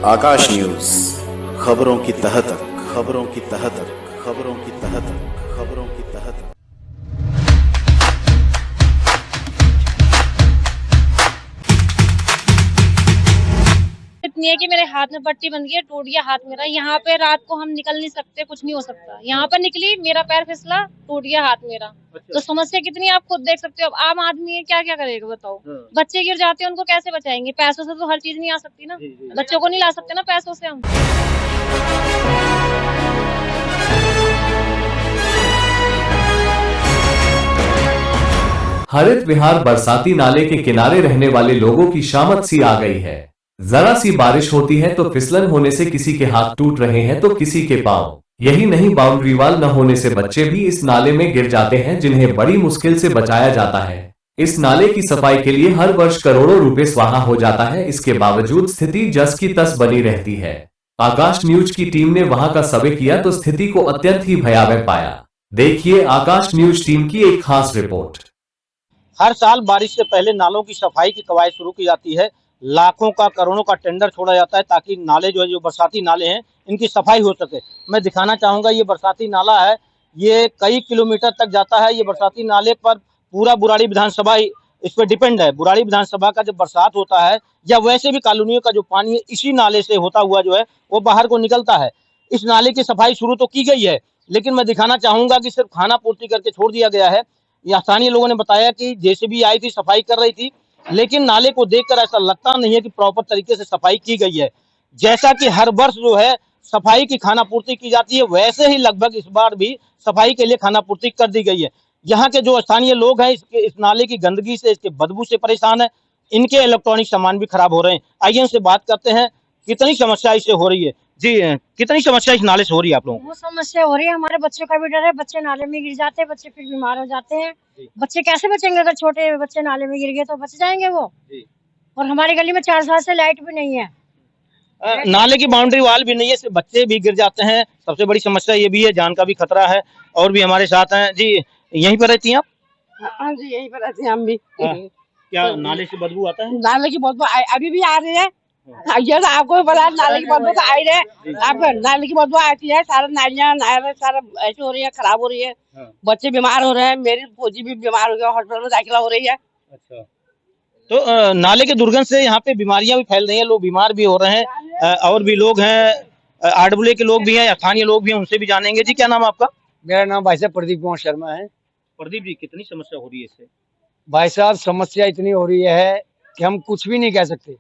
आकाश news, खबरों की तह तक, खबरों की तह तक, खबरों की तह तक, खबरों की तह तक। इतनी है कि मेरे हाथ में पट्टी बंध गई है, टूट गया हाथ मेरा। यहाँ पे रात को हम निकल नहीं सकते, कुछ नहीं हो सकता। यहाँ पर निकली, मेरा पैर फिसला, टूट गया हाथ मेरा। तो समस्या कितनी आप खुद देख सकते हो। अब आम आदमी है, क्या क्या करेगा बताओ। बच्चे गिर जाते हैं, उनको कैसे बचाएंगे। पैसों से तो हर चीज नहीं आ सकती ना। बच्चों को नहीं ला सकते ना पैसों से हम। हरित विहार बरसाती नाले के किनारे रहने वाले लोगों की शामत सी आ गई है। जरा सी बारिश होती है तो फिसलन होने से किसी के हाथ टूट रहे हैं तो किसी के पांव। यही नहीं, बाउंड्री वाल न होने से बच्चे भी इस नाले में गिर जाते हैं, जिन्हें बड़ी मुश्किल से बचाया जाता है। इस नाले की सफाई के लिए हर वर्ष करोड़ों रुपए स्वाहा हो जाता है। इसके बावजूद स्थिति जस की तस बनी रहती है। आकाश न्यूज की टीम ने वहां का सर्वे किया तो स्थिति को अत्यंत ही भयावह पाया। देखिए आकाश न्यूज टीम की एक खास रिपोर्ट। हर साल बारिश से पहले नालों की सफाई की कवायद शुरू की जाती है। लाखों का करोड़ों का टेंडर छोड़ा जाता है ताकि नाले जो बरसाती नाले हैं इनकी सफाई हो सके। मैं दिखाना चाहूंगा, ये बरसाती नाला है, ये कई किलोमीटर तक जाता है। ये बरसाती नाले पर पूरा बुराड़ी विधानसभा इस पर डिपेंड है। बुराड़ी विधानसभा का जब बरसात होता है या वैसे भी कॉलोनियों का जो पानी है इसी नाले से होता हुआ जो है वो बाहर को निकलता है। इस नाले की सफाई शुरू तो की गई है, लेकिन मैं दिखाना चाहूंगा कि सिर्फ खाना पूर्ति करके छोड़ दिया गया है। यहाँ स्थानीय लोगों ने बताया कि जेसीबी आई थी, सफाई कर रही थी, लेकिन नाले को देखकर ऐसा लगता नहीं है कि प्रॉपर तरीके से सफाई की गई है। जैसा कि हर वर्ष जो है सफाई की खाना पूर्ति की जाती है, वैसे ही लगभग इस बार भी सफाई के लिए खाना पूर्ति कर दी गई है। यहाँ के जो स्थानीय लोग हैं इस नाले की गंदगी से, इसके बदबू से परेशान है। इनके इलेक्ट्रॉनिक सामान भी खराब हो रहे हैं। आइए इनसे बात करते हैं कितनी समस्या इससे हो रही है। जी, कितनी समस्या इस नाले से हो रही है आप लोगों को? वो समस्या हो रही है, हमारे बच्चों का भी डर है। बच्चे नाले में गिर जाते हैं, बच्चे फिर बीमार हो जाते हैं। बच्चे कैसे बचेंगे? अगर छोटे बच्चे नाले में गिर गए तो बच जाएंगे वो। और हमारी गली में 4 साल से लाइट भी नहीं है। नाले की बाउंड्री वाल भी नहीं है, सिर्फ बच्चे भी गिर जाते हैं। सबसे बड़ी समस्या ये भी है, जान का भी खतरा है। और भी हमारे साथ हैं जी। यहीं पर रहती हैं आप? हाँ जी, यहीं पर रहते हैं हम भी। क्या नाले से बदबू आता है? नाले की बदबू अभी भी आ रही है। ये तो आपको भी पता है, नाले की बदबू तो आ ही रही है। आप नाले की बदबू आती है, सारा नालियाँ नाले सारा ऐसे हो रही है, खराब हो रही है। बच्चे बीमार हो रहे हैं, मेरी फौजी भी बीमार हो गया, हॉस्पिटल में दाखिला हो रही है। अच्छा, तो नाले के दुर्गंध से यहाँ पे बीमारियां भी फैल रही हैं, लोग बीमार भी हो रहे हैं। और भी लोग हैं, आडबुले के लोग भी हैं, स्थानीय लोग भी हैं, उनसे भी जानेंगे। जी, क्या नाम है आपका? मेरा नाम भाई साहब प्रदीप कुमार शर्मा है। प्रदीप जी, कितनी समस्या हो रही है इससे? भाई साहब समस्या इतनी हो रही है कि हम कुछ भी नहीं कह सकते,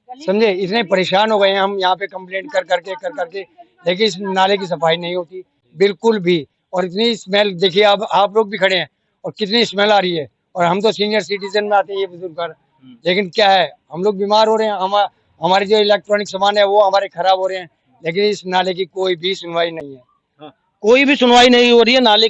समझे। इतने परेशान हो गए हैं हम यहाँ पे कंप्लेंट कर करके, लेकिन इस नाले की सफाई नहीं होती बिल्कुल भी। और इतनी स्मेल देखिए, अब आप लोग भी खड़े हैं और कितनी स्मेल आ रही है। और हम तो सीनियर सिटीजन में आते हैं, ये बुजुर्ग, लेकिन क्या है, हम लोग बीमार हो रहे हैं। हमारे जो इलेक्ट्रॉनिक सामान है वो हमारे खराब हो रहे हैं, लेकिन इस नाले की कोई भी सुनवाई नहीं है। कोई भी सुनवाई नहीं हो रही है। नाले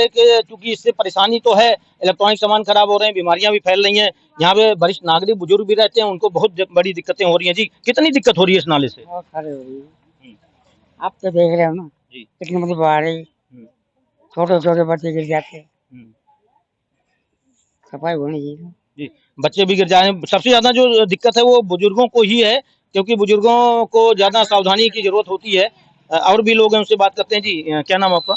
के चूंकि इससे परेशानी तो है, इलेक्ट्रॉनिक सामान खराब हो रहे हैं, बीमारियां भी फैल रही हैं। यहाँ पे वरिष्ठ नागरिक बुजुर्ग भी रहते हैं, उनको बहुत बड़ी दिक्कतें हो रही हैं। जी, कितनी दिक्कत हो रही है इस नाले से? बहुत सारी हो रही है, आप तो देख रहे हो ना कितनी मतलब आ रही। छोटे छोटे बच्चे गिर जाते हैं, सफाई होनी चाहिए। जी, बच्चे भी गिर जाए। सबसे ज्यादा जो दिक्कत है वो बुजुर्गों को ही है, क्योंकि बुजुर्गों को ज्यादा सावधानी की जरूरत होती है। और भी लोग हैं, उनसे बात करते हैं। जी, क्या नाम आपका?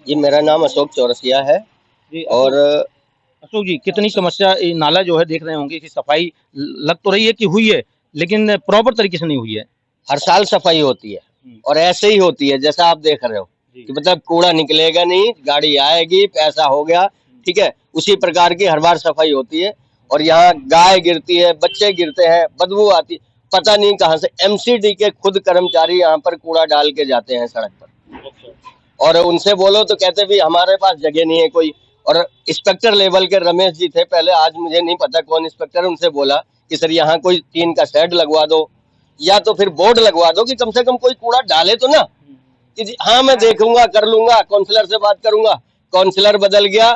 जी, मेरा नाम अशोक चौरसिया है। जी, और अशोक जी, कितनी समस्या, नाला जो है देख रहे होंगे कि सफाई लग तो रही है कि हुई है, लेकिन प्रॉपर तरीके से नहीं हुई है। हर साल सफाई होती है और ऐसे ही होती है जैसा आप देख रहे हो कि मतलब कूड़ा निकलेगा नहीं, गाड़ी आएगी, पैसा हो गया, ठीक है, उसी प्रकार की हर बार सफाई होती है। और यहाँ गाय गिरती है, बच्चे गिरते हैं, बदबू आती है, पता नहीं कहाँ से। एमसीडी के खुद कर्मचारी यहाँ पर कूड़ा डाल के जाते हैं सड़क पर, और उनसे बोलो तो कहते भी हमारे पास जगह नहीं है कोई। और इंस्पेक्टर लेवल के रमेश जी थे पहले, आज मुझे नहीं पता कौन इंस्पेक्टर, उनसे बोला कि सर यहाँ कोई टीन का शेड लगवा दो या तो फिर बोर्ड लगवा दो कि कम से कम कोई कूड़ा डाले तो ना। कि हाँ मैं देखूंगा, कर लूंगा, काउंसलर से बात करूंगा। काउंसलर बदल गया,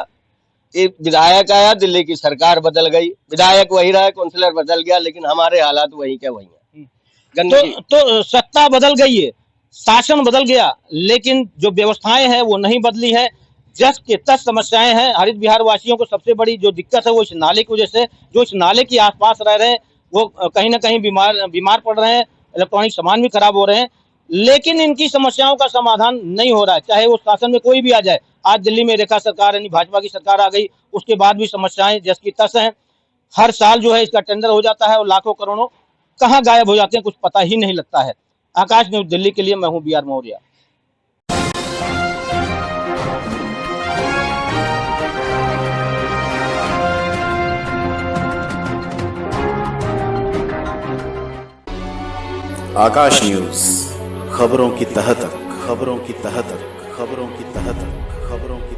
विधायक आया, दिल्ली की सरकार बदल गई, विधायक वही रहा, काउंसलर बदल गया, लेकिन हमारे हालात वही के वही है। तो सत्ता बदल गई है, शासन बदल गया, लेकिन जो व्यवस्थाएं हैं वो नहीं बदली है। जस के तस समस्याएं हैं। हरित विहार वासियों को सबसे बड़ी जो दिक्कत है वो इस नाले की वजह से, जो इस नाले के आसपास रह रहे हैं वो कहीं ना कहीं बीमार पड़ रहे हैं। इलेक्ट्रॉनिक सामान भी खराब हो रहे हैं, लेकिन इनकी समस्याओं का समाधान नहीं हो रहा है, चाहे वो शासन में कोई भी आ जाए। आज दिल्ली में रेखा सरकार यानी भाजपा की सरकार आ गई, उसके बाद भी समस्याएं जस की तस हैं। हर साल जो है इसका टेंडर हो जाता है और लाखों करोड़ों कहाँ गायब हो जाते हैं कुछ पता ही नहीं लगता है। आकाश न्यूज दिल्ली के लिए मैं हूँ B R Maurya. Aakash news, खबरों की तह तक, खबरों की तह तक, खबरों की तह तक, खबरों की